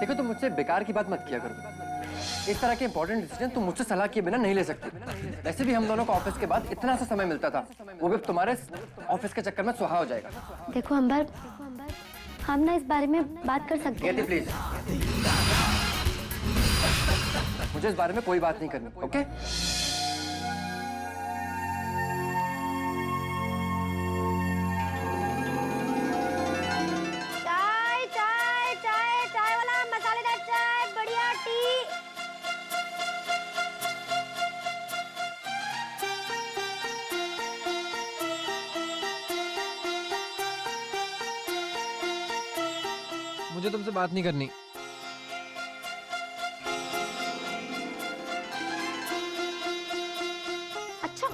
देखो तुम मुझसे बेकार की बात मत किया करो। इस तरह के इंपॉर्टेंट डिसीजन तुम मुझसे सलाह किए बिना नहीं ले सकते। वैसे भी हम दोनों को ऑफिस के बाद इतना सा समय मिलता था, वो भी तुम्हारे ऑफिस के चक्कर में सुहा हो जाएगा। देखो अंबर, हम ना इस बारे में बात कर सकते हैं। प्लीज, मुझे इस बारे में कोई बात नहीं करनी, ओके? चाय चाय चाय चाय वाला मसालेदार चाय, बढ़िया टी। मुझे तुमसे बात नहीं करनी। अच्छा,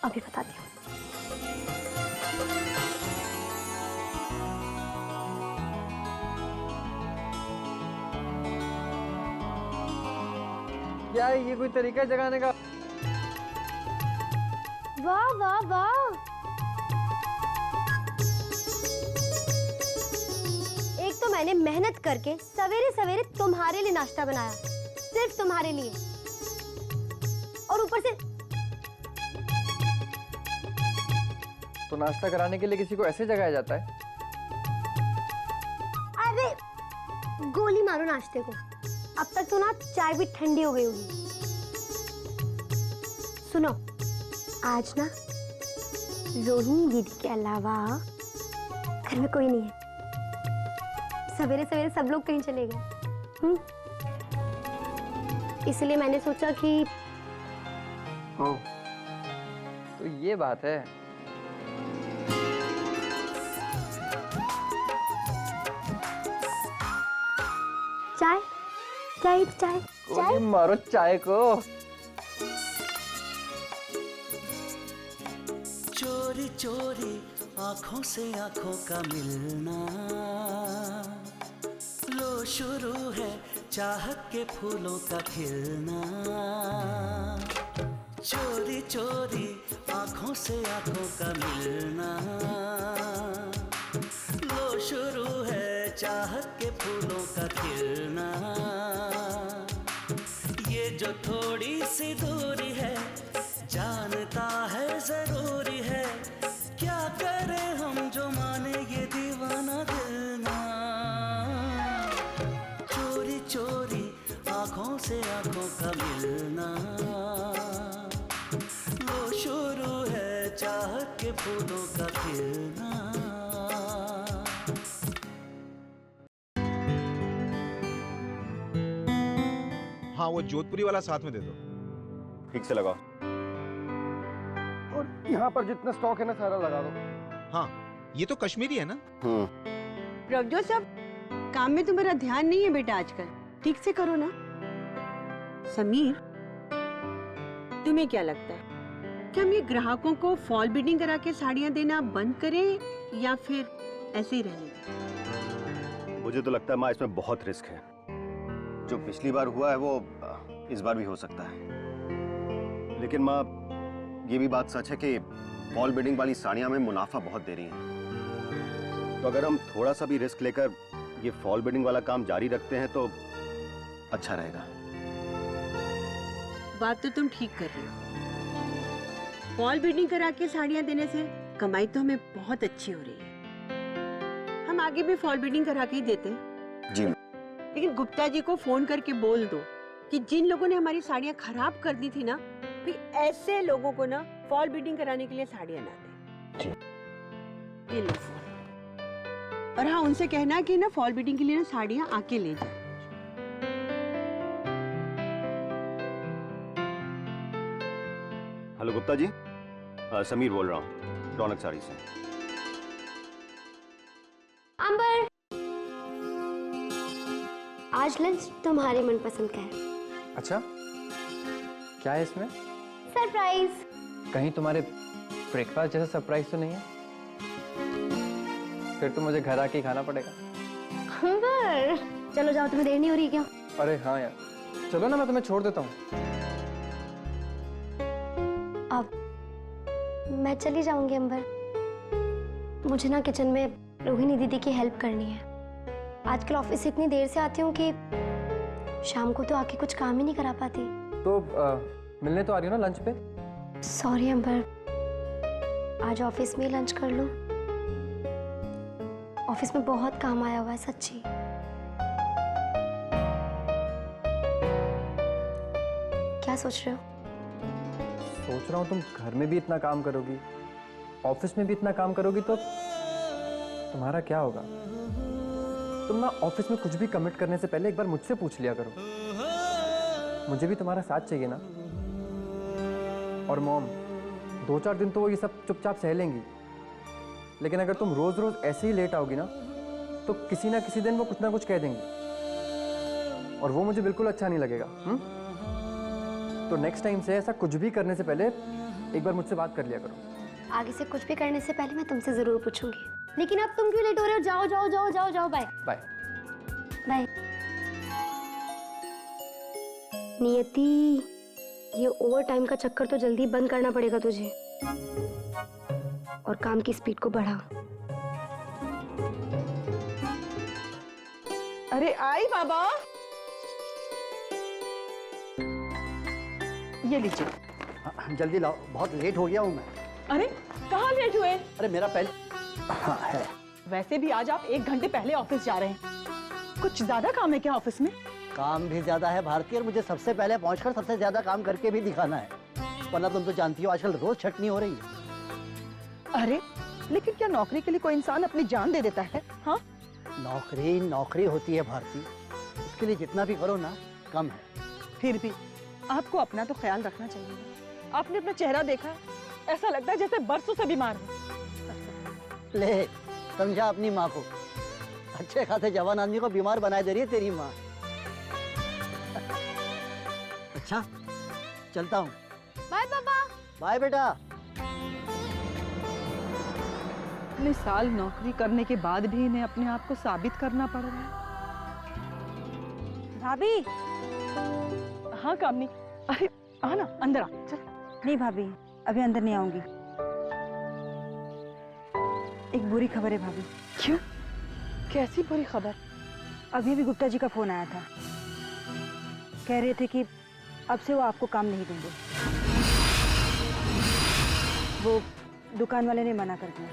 अभी बताती हूँ। क्या है ये, कोई तरीका है जगाने का? वाह वाह वाह, एक तो मैंने मेहनत करके सवेरे सवेरे तुम्हारे लिए नाश्ता बनाया, सिर्फ तुम्हारे लिए, और ऊपर से तो नाश्ता कराने के लिए किसी को ऐसे जगाया जाता है? अरे गोली मारो नाश्ते को। अब तक तो ना चाय भी ठंडी हो गई होगी। सुनो, आज ना रोहिणी दीदी के अलावा घर में कोई नहीं है। सवेरे सवेरे सब लोग कहीं चले गए। इसलिए मैंने सोचा कि ओह, तो ये बात है। चाय चाय चाय चाय मारो चाय को। चोरी चोरी आंखों से आंखों का मिलना, लो शुरू है चाहत के फूलों का खिलना। चोरी चोरी आंखों से आंखों का मिलना, लो शुरू है चाहत के फूलों का खिलना। ये जो थोड़ी सी दूरी है, जानता है जरूरी है, क्या करें हम जो माने ये दीवाना दिल ना। चोरी चोरी आंखों से आंखों का मिलना, वो शुरू है चाहत के फूलों का खिलना। हाँ, वो जोधपुरी वाला साथ में दे दो। ठीक से लगाओ। और यहाँ पर जितना स्टॉक है ना सारा लगा दो। हाँ, ये तो कश्मीरी है ना? प्रभजोत साहब, काम में तुम्हारा ध्यान नहीं है बेटा आजकल, ठीक से करो ना। समीर, तुम्हें क्या लगता है कि हम ये ग्राहकों को फॉल बीडिंग करा के साड़ियाँ देना बंद करें या फिर ऐसे ही रहने? मुझे तो लगता है माँ इसमें बहुत रिस्क है। जो पिछली बार हुआ है वो इस बार भी हो सकता है। लेकिन माँ, ये भी बात सच है कि फॉल बीडिंग वाली साड़ियाँ में मुनाफा बहुत दे रही हैं। तो अगर हम थोड़ा सा भी रिस्क लेकर ये फॉल बीडिंग वाला काम जारी रखते हैं तो अच्छा रहेगा। बात तो तुम ठीक कर रही हो। फॉल बीडिंग करा के साड़ियाँ देने से कमाई तो हमें बहुत अच्छी हो रही है। हम आगे भी फॉल बीडिंग करा के ही देते हैं। जी। लेकिन गुप्ता जी को फोन करके बोल दो कि जिन लोगों ने हमारी साड़ियाँ खराब कर दी थी ना, फिर ऐसे लोगों को ना फॉल बीडिंग कराने के लिए साड़ियाँ ना दें। ये लो फोन। और हाँ, उनसे कहना कि ना फॉल बीडिंग के लिए ना साड़ियाँ आके ले जाए। हेलो गुप्ता जी, समीर बोल रहा हूँ रौनक साड़ी से। अंबर, आज लंच तुम्हारे मनपसंद का है। अच्छा, क्या है इसमें? सरप्राइज। कहीं तुम्हारे ब्रेकफास्ट जैसा सरप्राइज तो नहीं है? फिर तो मुझे घर आके ही खाना पड़ेगा। अंबर, चलो जाओ, तुम्हें देर नहीं हो रही क्या? अरे हाँ यार, चलो ना मैं तुम्हें छोड़ देता हूँ। मैं चली जाऊंगी अंबर। मुझे ना किचन में रोहिणी दीदी की हेल्प करनी है। आजकल ऑफिस से इतनी देर से आती हूँ कि शाम को तो आके कुछ काम ही नहीं करा पाती। तो मिलने तो आ रही हो ना लंच पे? सॉरी अंबर, आज ऑफिस में ही लंच कर लूं। ऑफिस में बहुत काम आया हुआ है सच्ची। क्या सोच रहे हो? सोच रहा हूँ तुम घर में भी इतना काम करोगी, ऑफिस में भी इतना काम करोगी तो तुम्हारा क्या होगा? तुम ना ऑफिस में कुछ भी कमिट करने से पहले एक बार मुझसे पूछ लिया करो। मुझे भी तुम्हारा साथ चाहिए ना। और मॉम, 2-4 दिन तो वो ये सब चुपचाप सह लेंगी, लेकिन अगर तुम रोज रोज ऐसे ही लेट आओगी ना तो किसी ना किसी दिन वो कुछ ना कुछ कह देंगी और वो मुझे बिल्कुल अच्छा नहीं लगेगा। तो नेक्स्ट टाइम से ऐसा कुछ भी करने से पहले एक बार मुझसे बात कर लिया करो। आगे से कुछ भी करने से पहले मैं तुमसे जरूर पूछूंगी। लेकिन अब तुम क्यों लेट हो रहे हो? जाओ जाओ जाओ जाओ जाओ, बाय बाय बाय। नियति, ये ओवर टाइम का चक्कर तो जल्दी बंद करना पड़ेगा तुझे और काम की स्पीड को बढ़ा। अरे आई बाबा, ये लीजिए। हाँ, जल्दी लाओ, बहुत लेट हो गया हूँ मैं। अरे कहाँ लेट हुए? अरे मेरा पहले हाँ है। वैसे भी आज आप 1 घंटे पहले ऑफिस जा रहे हैं, कुछ ज्यादा काम है क्या ऑफिस में? काम भी ज्यादा है भारती, और मुझे सबसे पहले पहुंचकर सबसे ज्यादा काम करके भी दिखाना है, वरना तुम तो जानती हो आजकल रोज छटनी हो रही है। अरे लेकिन क्या नौकरी के लिए कोई इंसान अपनी जान दे देता है? हाँ, नौकरी नौकरी होती है भारती, उसके लिए जितना भी करो ना कम है। फिर भी आपको अपना तो ख्याल रखना चाहिए। आपने अपना चेहरा देखा है? ऐसा लगता है जैसे बरसों से बीमार है। ले समझा अपनी माँ को, अच्छे खासे जवान आदमी को बीमार बनाए दे रही है तेरी माँ। अच्छा चलता हूँ। बाय पापा। बाय बेटा। इतने साल नौकरी करने के बाद भी इन्हें अपने आप को साबित करना पड़ रहा है। भाभी। हाँ कामनी, अरे आ ना, अंदर आ। चल। नहीं भाभी, अभी अंदर नहीं आऊंगी। एक बुरी खबर है भाभी। क्यों? कैसी बुरी खबर? अभी भी गुप्ता जी का फोन आया था, कह रहे थे कि अब से वो आपको काम नहीं देंगे। वो दुकान वाले ने मना कर दिया।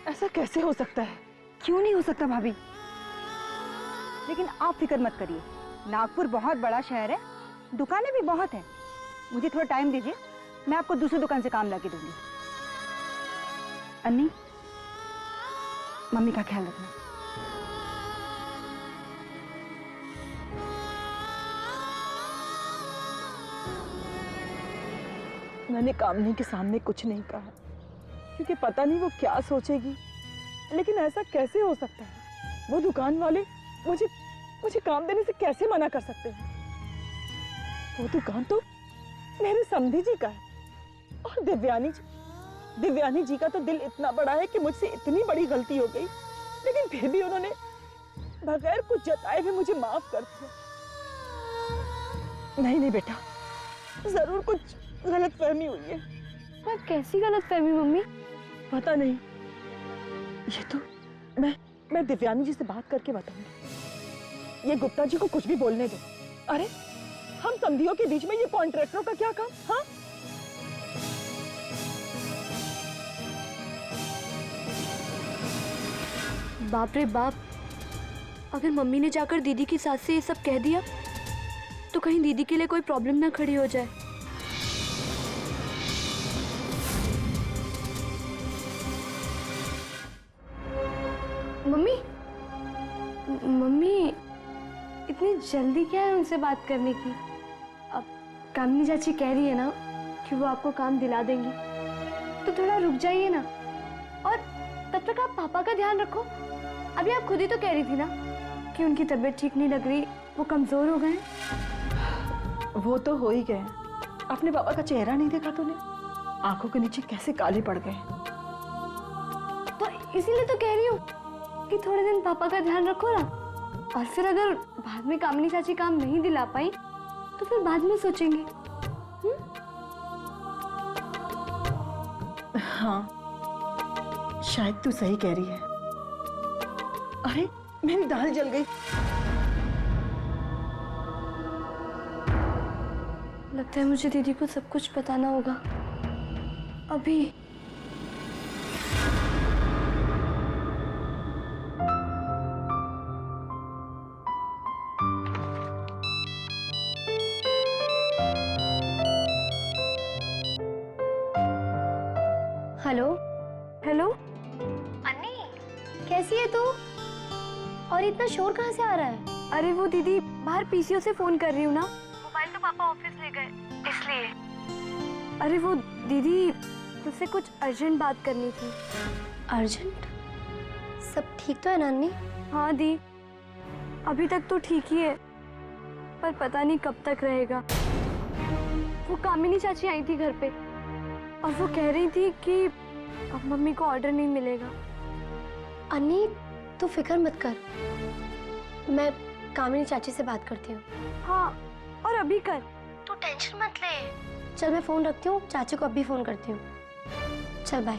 ऐसा कैसे हो सकता है? क्यों नहीं हो सकता भाभी? लेकिन आप फिक्र मत करिए, नागपुर बहुत बड़ा शहर है, दुकानें भी बहुत हैं। मुझे थोड़ा टाइम दीजिए, मैं आपको दूसरी दुकान से काम ला के दूंगी। अन्नी, मम्मी का ख्याल रखना। मैंने कामनी के सामने कुछ नहीं कहा क्योंकि पता नहीं वो क्या सोचेगी, लेकिन ऐसा कैसे हो सकता है? वो दुकान वाले मुझे काम देने से कैसे मना कर सकते हैं? वो दुकान तो मेरे समधी जी का है और दिव्यानी जी का तो दिल इतना बड़ा है कि मुझसे इतनी बड़ी गलती हो गई, लेकिन फिर भी उन्होंने बगैर कुछ जताए भी मुझे माफ कर दिया। नहीं बेटा, जरूर कुछ गलतफहमी हुई है। पर कैसी गलतफहमी मम्मी? पता नहीं, ये तो मैं दिव्यानी जी से बात करके बताऊंगी। ये गुप्ता जी को कुछ भी बोलने दो। अरे हम समधियों के बीच में ये कॉन्ट्रैक्टरों का क्या काम? हाँ, बाप रे बाप, अगर मम्मी ने जाकर दीदी की सास से ये सब कह दिया तो कहीं दीदी के लिए कोई प्रॉब्लम ना खड़ी हो जाए। मम्मी इतनी जल्दी क्या है उनसे बात करने की? अब कामनी चाची कह रही है ना कि वो आपको काम दिला देंगी, तो थोड़ा रुक जाइए ना, और तब तक आप पापा का ध्यान रखो। अभी आप खुद ही तो कह रही थी ना कि उनकी तबीयत ठीक नहीं लग रही, वो कमजोर हो गए। वो तो हो ही गए। अपने पापा का चेहरा नहीं देखा तूने? आंखों के नीचे कैसे काले पड़ गए। तो इसीलिए तो कह रही हूँ कि थोड़े दिन पापा का ध्यान रखो ना, और फिर अगर बाद में कामिनी चाची काम नहीं दिला पाई तो फिर बाद में सोचेंगे। हाँ, शायद तू सही कह रही है। अरे मेरी दाल जल गई। लगता है मुझे दीदी को सब कुछ बताना होगा अभी। हेलो हेलो अन्नी, कैसी है तू? और इतना शोर कहाँ से आ रहा है? अरे वो दीदी बाहर पीसीओ से फोन कर रही हूँ ना, मोबाइल तो पापा ऑफिस ले गए इसलिए। अरे वो दीदी तुझसे कुछ अर्जेंट बात करनी थी। अर्जेंट? सब ठीक तो है नानी? हाँ दी, अभी तक तो ठीक ही है, पर पता नहीं कब तक रहेगा। वो कामिनी चाची आई थी घर पे और वो कह रही थी कि अब मम्मी को ऑर्डर नहीं मिलेगा। अन्नी तू फिक्र मत कर, मैं कामिनी चाची से बात करती हूँ। हाँ, और अभी कर। तू टेंशन मत ले। चल मैं फोन रखती हूँ, चाची को अभी फोन करती हूँ। चल बाय।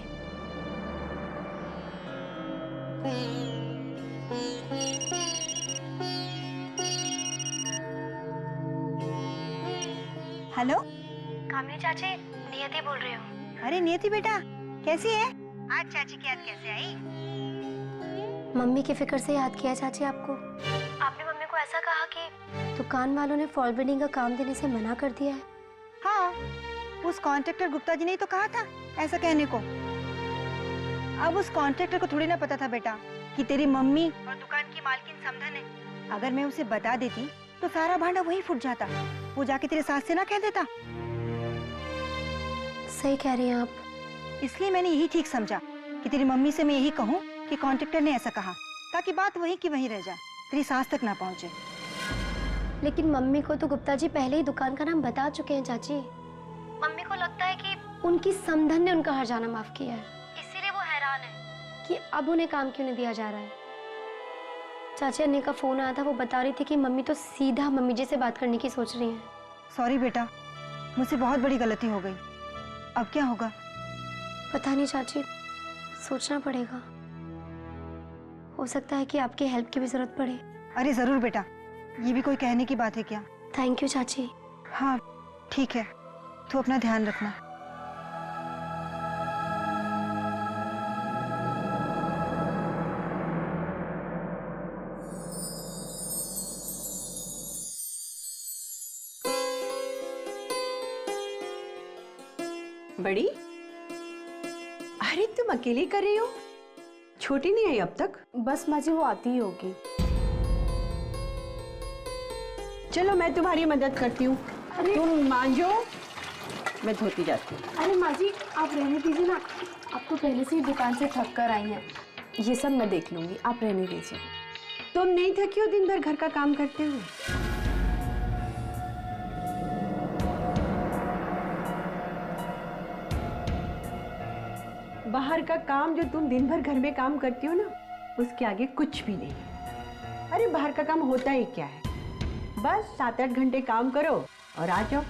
हेलो, कामिनी चाची, नियति बोल रही हूँ। अरे नियति बेटा, कैसी है? आज चाची की याद कैसे आई? मम्मी की फिक्र से याद किया चाची आपको। आपने मम्मी को ऐसा कहा कि दुकान वालों ने फॉल बिल्डिंग का काम देने से मना कर दिया है। हाँ, उस कॉन्ट्रैक्टर गुप्ता जी ने ही तो कहा था ऐसा कहने को। अब उस कॉन्ट्रैक्टर को थोड़ी ना पता था बेटा कि तेरी मम्मी और दुकान की मालकिन समधन है। अगर मैं उसे बता देती तो सारा भांडा वही फूट जाता, वो जाके तेरे सास से ना कह देता। सही कह रही हैं आप। इसलिए मैंने यही ठीक समझा कि तेरी मम्मी से मैं यही कहूँ कि कॉन्ट्रैक्टर ने ऐसा कहा, ताकि बात वहीं की वहीं रह जाए, तेरी सास तक ना पहुँचे। लेकिन मम्मी को तो गुप्ता जी पहले ही दुकान का नाम बता चुके हैं चाची। मम्मी को लगता है कि उनकी समधन ने उनका हर जाना माफ किया है, इसीलिए वो हैरान है कि अब उन्हें काम क्यों नहीं दिया जा रहा है। चाची, अन्नी का फोन आया था, वो बता रही थी कि मम्मी तो सीधा मम्मी जी से बात करने की सोच रही हैं। सॉरी बेटा, मुझसे बहुत बड़ी गलती हो गई। अब क्या होगा? पता नहीं चाची, सोचना पड़ेगा। हो सकता है कि आपकी हेल्प की भी जरूरत पड़े। अरे जरूर बेटा, ये भी कोई कहने की बात है क्या? थैंक यू चाची। हाँ ठीक है, तू अपना ध्यान रखना। बड़ी, अरे तुम अकेले कर रही हो? छोटी नहीं आई अब तक? बस माँ जी वो आती ही होगी। चलो मैं तुम्हारी मदद करती हूँ, तुम मांझो, मैं धोती जाती हूँ। अरे माँ जी आप रहने दीजिए ना, आप तो पहले से ही दुकान से थक कर आई हैं, ये सब मैं देख लूंगी, आप रहने दीजिए। तुम नहीं थकी हो दिन भर घर का काम करते हुए? बाहर का काम जो तुम दिन भर घर में काम करती हो ना, उसके आगे कुछ भी नहीं। अरे बाहर का काम होता ही क्या है, बस 7-8 घंटे काम करो और आ जाओ।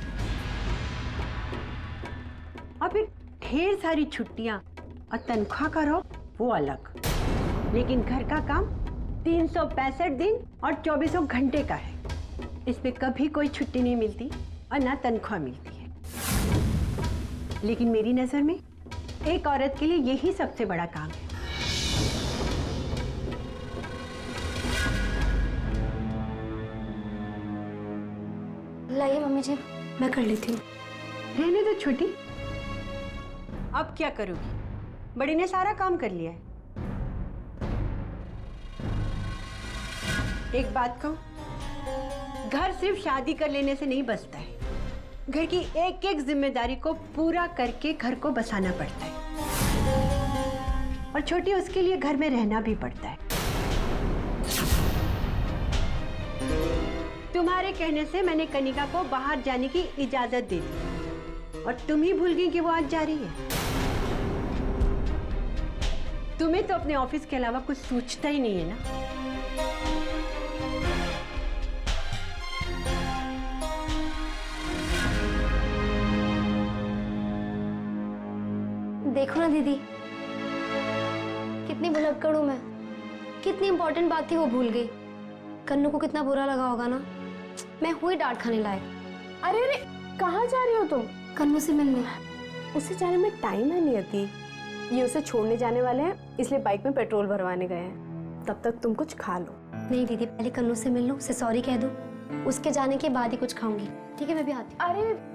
और फिर ढेर सारी छुट्टियां और तनख्वाह करो, वो अलग। लेकिन घर का काम 365 दिन और 24 घंटे का है, इसमें कभी कोई छुट्टी नहीं मिलती और ना तनख्वाह मिलती है। लेकिन मेरी नजर में एक औरत के लिए यही सबसे बड़ा काम है। लाइए मम्मी जी, मैं कर लेती हूँ। रहने दो छोटी, अब क्या करोगी? बड़ी ने सारा काम कर लिया है। एक बात कहूँ, घर सिर्फ शादी कर लेने से नहीं बसता है, घर की एक एक जिम्मेदारी को पूरा करके घर को बसाना पड़ता है। और छोटी, उसके लिए घर में रहना भी पड़ता है। तुम्हारे कहने से मैंने कनिका को बाहर जाने की इजाजत दे दी और तुम ही भूल गई कि वो आज जा रही है। तुम्हें तो अपने ऑफिस के अलावा कुछ सोचता ही नहीं है ना। देखो ना दीदी, कितनी भुलक्कड़ हूं मैं। कितनी इंपॉर्टेंट बात थी वो भूल गई। कन्नू को कितना बुरा लगा होगा ना। मैं हुई डांट खाने लायक। अरे अरे, कहाँ जा रही हो तुम? कन्नू से मिलने। उसे जाने में टाइम है नियति। ये उसे छोड़ने जाने वाले हैं, इसलिए बाइक में पेट्रोल भरवाने गए हैं। तब तक तुम कुछ खा लो। नहीं दीदी, पहले कन्नू से मिल लो, उसे सॉरी कह दो, उसके जाने के बाद ही कुछ खाऊंगी। ठीक है, मैं भी आती हूँ। अरे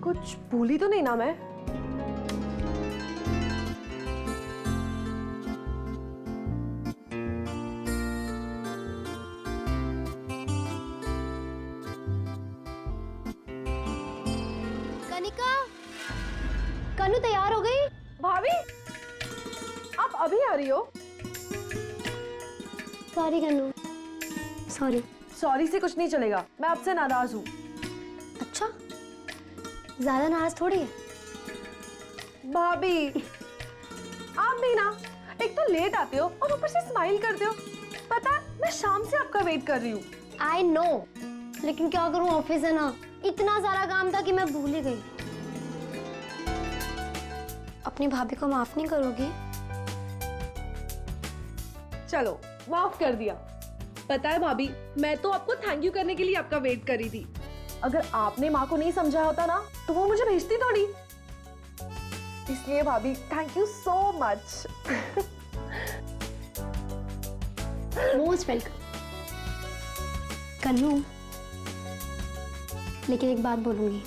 कुछ भूली तो नहीं ना मैं? कनिका, कन्नू तैयार हो गई? भाभी, आप अभी आ रही हो? सॉरी कन्नू, सॉरी। सॉरी से कुछ नहीं चलेगा, मैं आपसे नाराज हूँ। अच्छा, ज्यादा नाराज थोड़ी है। भाभी, आप भी ना, एक तो लेट आते हो और ऊपर से स्माइल करते हो। पता है, मैं शाम से आपका वेट कर रही हूँ। आई नो, लेकिन क्या करूँ, ऑफिस है ना, इतना सारा काम था कि मैं भूल ही गई। अपनी भाभी को माफ नहीं करोगी? चलो, माफ कर दिया। पता है भाभी, मैं तो आपको थैंक यू करने के लिए आपका वेट कर रही थी। अगर आपने माँ को नहीं समझा होता ना, तो वो मुझे भेजती थोड़ी। इसलिए भाभी, thank you so much. Most welcome. Kannu, लेकिन एक बात बोलूंगी,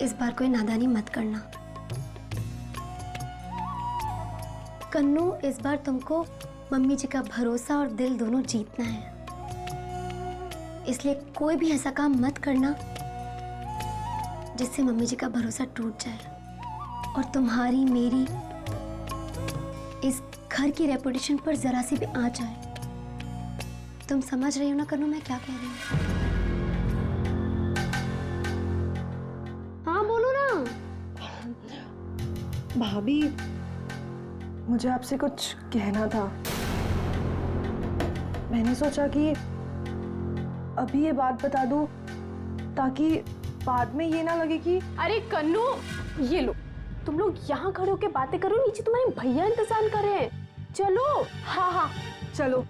इस बार कोई नादानी मत करना। कन्नू, इस बार तुमको मम्मी जी का भरोसा और दिल दोनों जीतना है। इसलिए कोई भी ऐसा काम मत करना जिससे मम्मी जी का भरोसा टूट जाए और तुम्हारी मेरी इस घर की रेपुटेशन पर जरा सी भी आंच आए। तुम समझ रही हो ना कन्नू, मैं क्या कह रही हूँ? हाँ बोलो ना। भाभी, मुझे आपसे कुछ कहना था। मैंने सोचा कि अभी ये बात बता दूं ताकि बाद में ये ना लगे कि अरे कन्नू, ये लो, तुम लोग यहाँ खड़े होके बातें करो, नीचे तुम्हारे भैया इंतजार कर रहे हैं। चलो। हाँ हाँ चलो।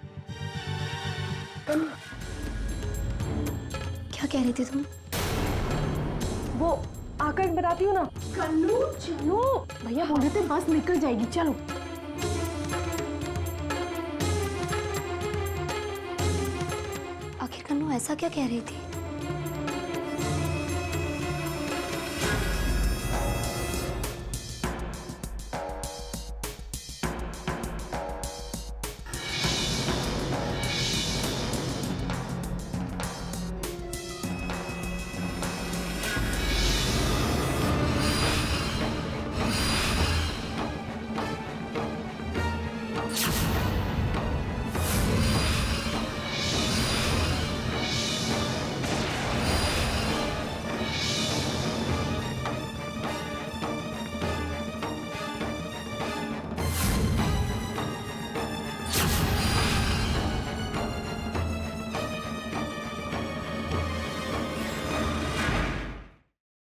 क्या कह रही थी तुम? वो आकर बताती हूँ ना। कन्नू चलो, भैया बोल रहे थे बस निकल जाएगी, चलो। आखिर कन्नू ऐसा क्या कह रही थी?